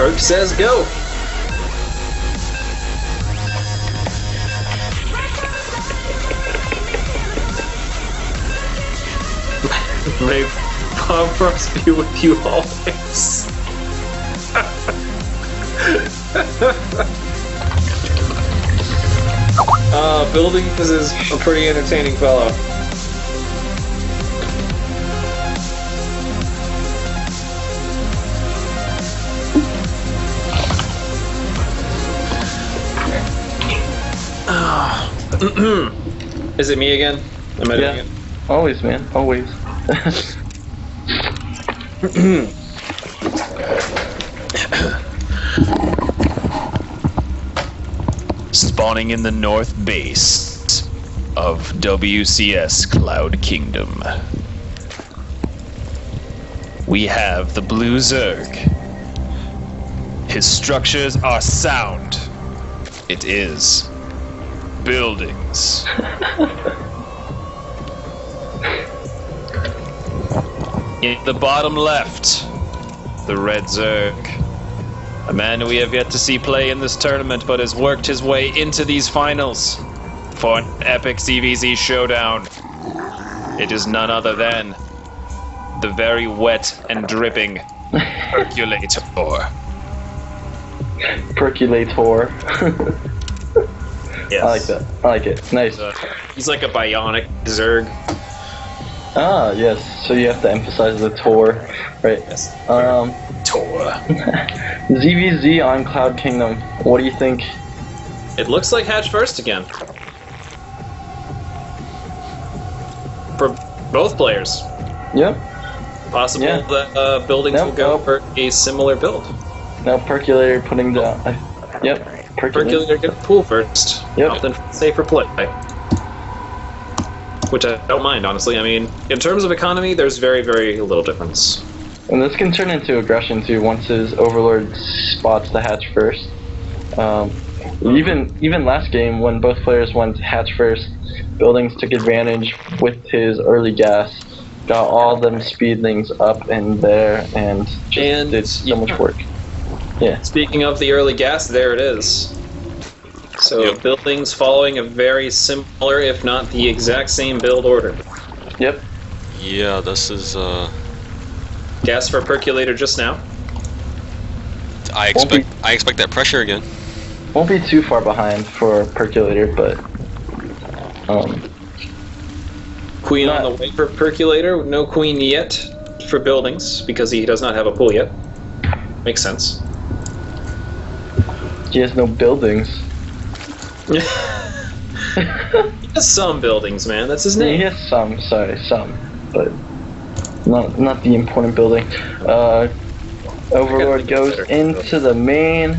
Perk says go. May Bob Frost be with you always. Buildings is a pretty entertaining fellow. Is it me again? Am I doing it? Always, man. Always. Spawning in the north base of WCS Cloud Kingdom, we have the Blue Zerg. His structures are sound. It is buildings. In the bottom left, the Red Zerg. A man we have yet to see play in this tournament, but has worked his way into these finals for an epic CVZ showdown. It is none other than the very wet and dripping EZPerKuLaToR. EZPerKuLaToR. Yes. I like that. I like it. Nice. He's like a bionic Zerg. Ah, yes. So you have to emphasize the Tor, right? Yes. Tor. ZVZ on Cloud Kingdom. What do you think? It looks like hatch first again. For both players. Yep. Possible Yeah. that buildings will go for a similar build. Now Percolator putting the. Yep. Percolator get pool first. Yep. Often safer play. Which I don't mind, honestly. I mean, in terms of economy, there's very, very little difference. And this can turn into aggression too once his Overlord spots the hatch first. Even last game when both players went hatch first, Buildings took advantage with his early gas, got all them speedlings up in there, and just did so much work. Yeah. Speaking of the early gas, there it is. So Buildings following a very similar, if not the exact same build order. Yep. Yeah, this is Gas for Percolator just now. I expect that pressure again. Won't be too far behind for Percolator, but Queen on the way for Percolator. No queen yet for Buildings because he does not have a pool yet. Makes sense. he has no buildings. He has some buildings, man. That's his name. He has some, but not the important building. Overlord goes into the main.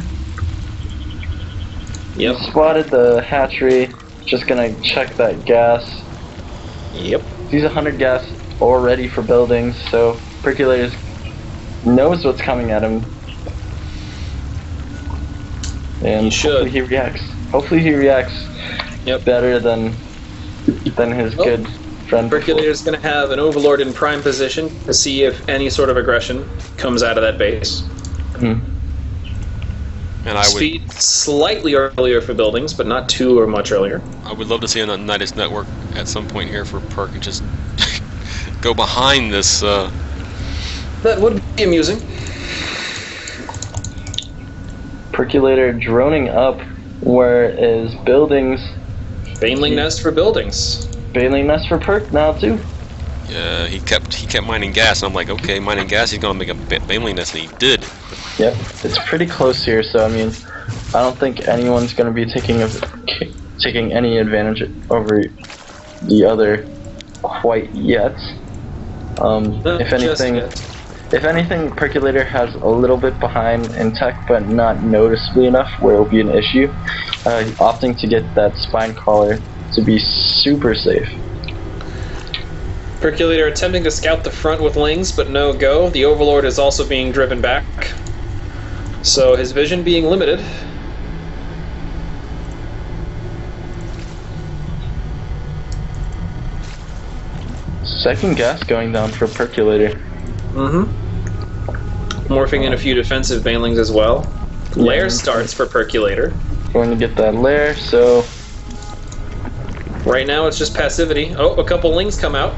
Yep. Spotted the hatchery. Just gonna check that gas. Yep. He's 100 gas already for Buildings, so Percolator knows what's coming at him. And He should. Hopefully he reacts Yep. better than his good friend. Percolator's going to have an Overlord in prime position to see if any sort of aggression comes out of that base. Hmm. And I Speed slightly earlier for Buildings, but not too or much earlier. would love to see a Nidus network at some point here for Perk and just go behind this. That would be amusing. Percolator droning up, whereas Buildings. Baneling Nest for Buildings. Bailing nest for Perk now too. Yeah, he kept mining gas, and I'm like, okay, mining gas, he's gonna make a bailing nest, and he did. Yep, it's pretty close here, so I mean, I don't think anyone's going to be taking any advantage over the other quite yet. If anything, Percolator has a little bit behind in tech, but not noticeably enough where it'll be an issue. Opting to get that spine collar to be super safe. Percolator attempting to scout the front with Lings, but no go. The Overlord is also being driven back. So his vision being limited. Second gas going down for Percolator. Mm-hmm. Morphing in a few defensive banelings as well. Lair starts for Perculator. Going to get that lair, so... Right now it's just passivity. Oh, a couple lings come out.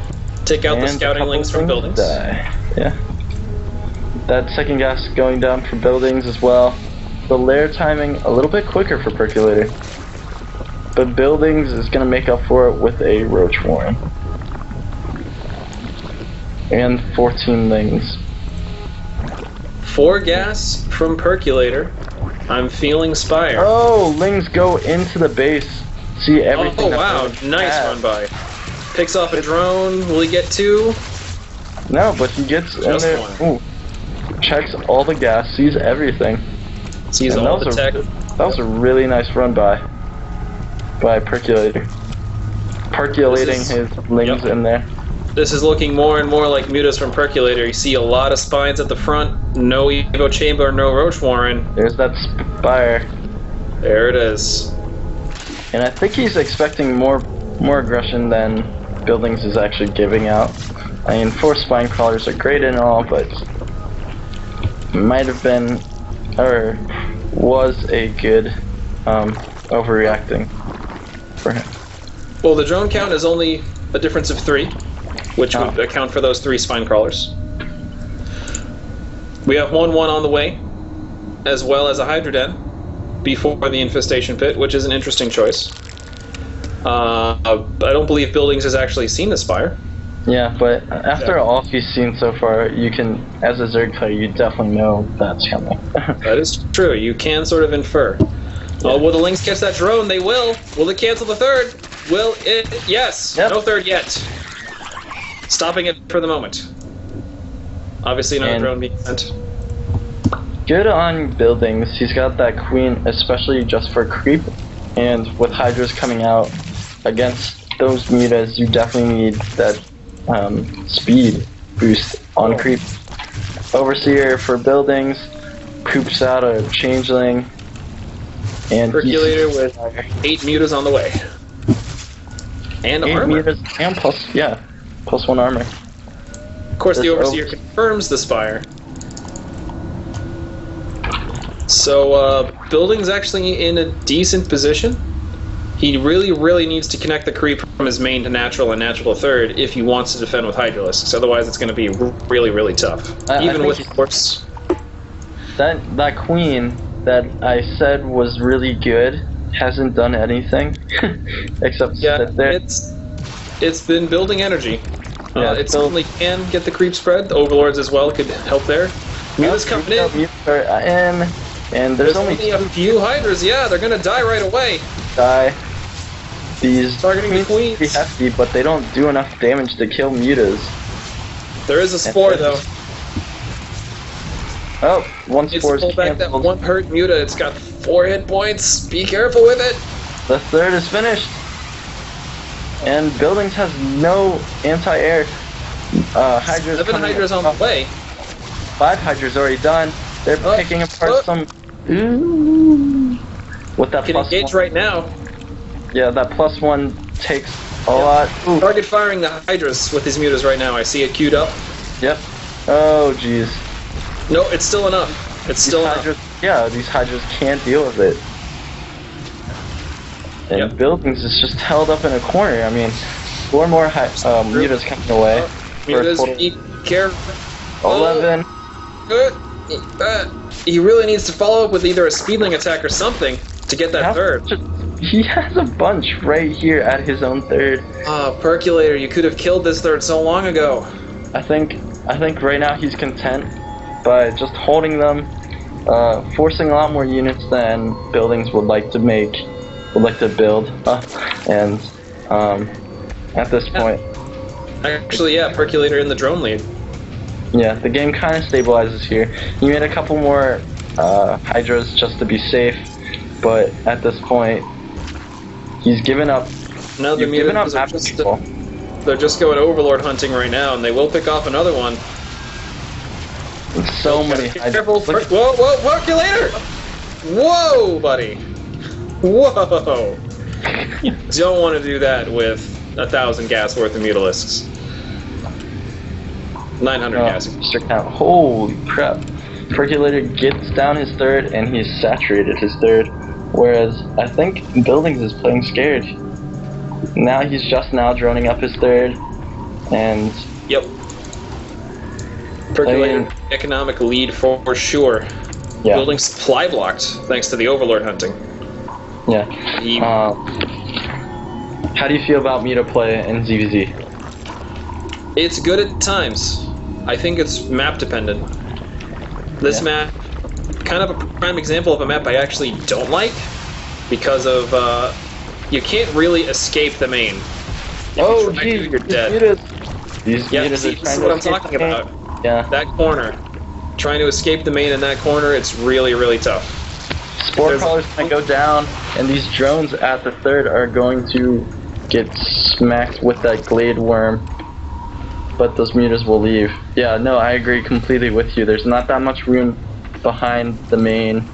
Take out the scouting lings from buildings. Yeah. That second gas going down for buildings as well. The lair timing a little bit quicker for Perculator. But buildings is going to make up for it with a roach warren. And 14 lings. 4 gas from Perculator. I'm feeling Spire. Oh, lings go into the base. See everything. Oh wow, nice run by. Picks off a drone. Will he get 2? No, but he gets in there. 1. Ooh. Checks all the gas, sees everything. Sees all the tech. That was a really nice run by Perculator. Perculating his lings in there. This is looking more and more like mutas from Perculator. You see a lot of spines at the front. No Evo Chamber, no Roach Warren. There's that Spire. There it is. And I think he's expecting more aggression than buildings is actually giving out. I mean, 4 spine crawlers are great and all, but might have been, or was a good overreacting for him. Well, the drone count is only a difference of 3, which would account for those 3 spine crawlers. We have 1-1 on the way, as well as a Hydroden before the infestation pit, which is an interesting choice. I don't believe buildings has actually seen the Spire. Yeah, but after all he's seen so far, you can, as a Zerg player, you definitely know that's coming. That is true. You can sort of infer. Will the Lynx catch that drone? They will. Will it cancel the third? Will it? Yes. Yep. No third yet. Stopping it for the moment. Obviously, another drone being sent. Good on buildings. He's got that queen, especially just for creep. And with Hydras coming out against those mutas, you definitely need that speed boost on creep. Overseer for buildings, poops out a changeling, and Perculator with 8 mutas on the way. And 8 armor. Mutas and plus 1 armor. Of course, the Overseer confirms the Spire. So, building's actually in a decent position. He really needs to connect the creep from his main to natural and natural to third if he wants to defend with Hydralisks. Otherwise, it's going to be really tough. Even with, of course... That queen that I said was really good hasn't done anything except sit there. It's been building energy. It certainly can get the creep spread. The Overlords as well could help there. Muta's coming in. And there's only a few Hydras. Yeah, they're gonna die right away. These targeting the queens. Pretty hefty, but they don't do enough damage to kill mutas. There is a spore though. Oh, one spore is canceled. Back that one hurt muta. It's got 4 hit points. Be careful with it. The third is finished. And buildings has no anti-air. Hydras 7 Hydras on the way. 5 Hydras already done. They're picking apart some. Ooh. With that can engage right now. Yeah, that +1 takes a lot. Ooh. Target firing the Hydras with his mutas right now. I see it queued up. Yep. Oh, jeez. No, it's still enough. It's still enough. Yeah, these Hydras can't deal with it. And buildings is just held up in a corner. I mean, 4 more mutas coming away. Mutas, be careful. 11. He really needs to follow up with either a speedling attack or something to get that third. He has a bunch right here at his own third. Perculator, you could have killed this third so long ago. I think right now he's content by just holding them, forcing a lot more units than buildings would like to build, and at this point. Actually, yeah, Perculator in the drone lead. Yeah, the game kind of stabilizes here. He made a couple more Hydras just to be safe, but at this point, he's given up. No, the mutas they're just going Overlord hunting right now, and they will pick off another one. So many Hydras. Careful! Whoa, Perculator! Whoa, buddy! Whoa! You don't want to do that with 1,000 gas worth of Mutalisks. 900 gas. Holy crap. Percolator gets down his third, and he's saturated his third. Whereas I think Buildings is playing scared. Now he's just now droning up his third, and Yep. Percolator economic lead for sure. yeah, Building supply blocked thanks to the Overlord hunting. yeah. He, How do you feel about meta play in ZVZ? it's good at times. I think it's map dependent. This map, kind of a prime example of a map I actually don't like, because of you can't really escape the main. If you try to, you're dead. These Yeah, mutas see, are this trying is to what I'm escape talking the main. about. Yeah. That corner, trying to escape the main in that corner, it's really, really tough. Spore crawler's gonna go down, and these drones at the third are going to get smacked with that glade worm. But those mutas will leave. Yeah, no, I agree completely with you. There's not that much room behind the main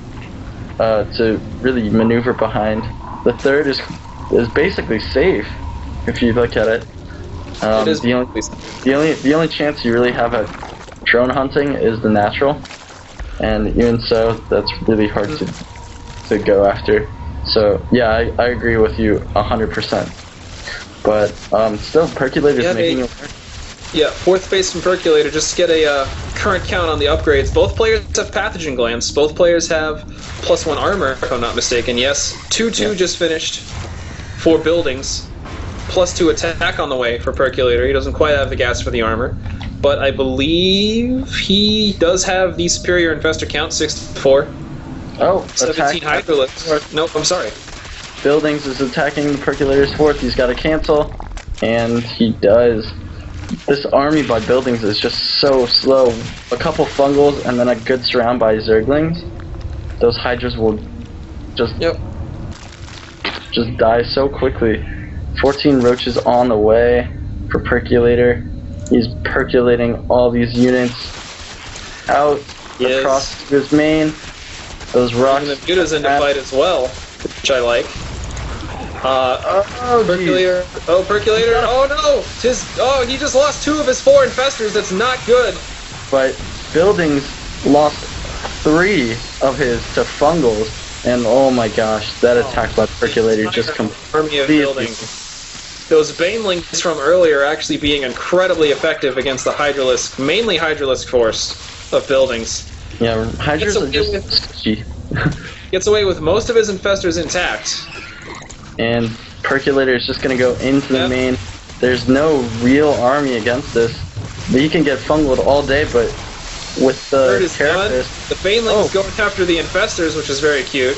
to really maneuver behind. The third is basically safe if you look at it. It is The only chance you really have at drone hunting is the natural, and even so, that's really hard to go after. So yeah, I agree with you 100%. But still, Percolator's making it work. Yeah, fourth base from Percolator. Just to get a current count on the upgrades. Both players have pathogen glands. Both players have +1 armor, if I'm not mistaken. Yes, 2-2 just finished for Buildings. +2 attack on the way for Percolator. He doesn't quite have the gas for the armor. But I believe he does have the superior infestor count, 6-4. Oh, 17 Hydralisks. Nope, I'm sorry. Buildings is attacking the Percolator's fourth. He's got to cancel, and he does. This army by Buildings is just so slow. A couple fungals and then a good surround by Zerglings. Those Hydras will just die so quickly. 14 roaches on the way for Percolator. He's percolating all these units out across his main. Those rocks. And the mutas into fight as well, which I like. Percolator. Geez. Oh, Percolator. Oh no! He just lost 2 of his 4 infestors. That's not good. But Buildings lost 3 of his to fungals, and oh my gosh, that attack by Percolator just army of Buildings. Those Banelings from earlier actually being incredibly effective against the Hydralisk, mainly Hydralisk force of Buildings. Yeah, Hydras are just sketchy. Gets away with most of his infestors intact. And Percolator is just gonna go into the main. There's no real army against this. He can get fungled all day, but with the characters, the Baneling is going after the infestors, which is very cute.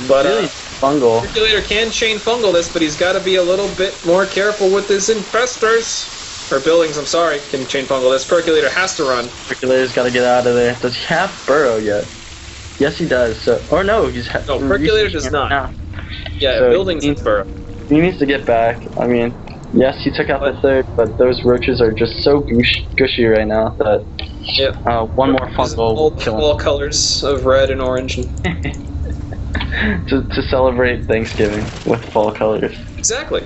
But really fungal. Percolator can chain fungal this, but he's got to be a little bit more careful with his infestors. Or Buildings, I'm sorry, can chain fungal this. Percolator has to run. Percolator's got to get out of there. Does he have burrow yet? Yes, he does. So, or no, no. Percolator does not. Now. Yeah, So Buildings and burrow. He needs to get back. I mean, yes, he took out the third, but those roaches are just so gushy right now that one more fungal will kill him. All colors of red and orange. to celebrate Thanksgiving with fall colors. Exactly.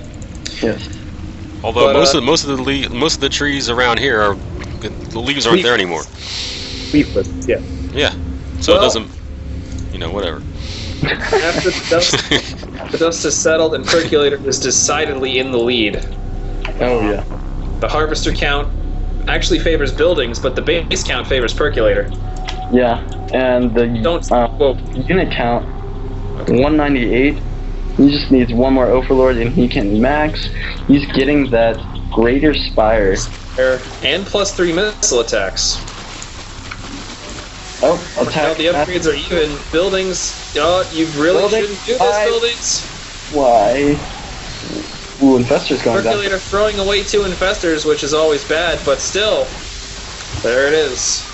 Yes. Although most of the trees around here are the leaves aren't there anymore. Leafless. Yeah. Yeah. So it doesn't. Whatever. After the dust has settled and Percolator is decidedly in the lead. Oh yeah. The harvester count actually favors Buildings, but the base count favors Percolator. Yeah, and the unit count 198. He just needs one more Overlord and he can max. He's getting that Greater Spire. And +3 missile attacks. Oh, attack. The upgrades are even. Buildings. You really shouldn't do this, Buildings. Why? Ooh, Infestor's going down. Percolator throwing away 2 Infestors, which is always bad, but still. There it is.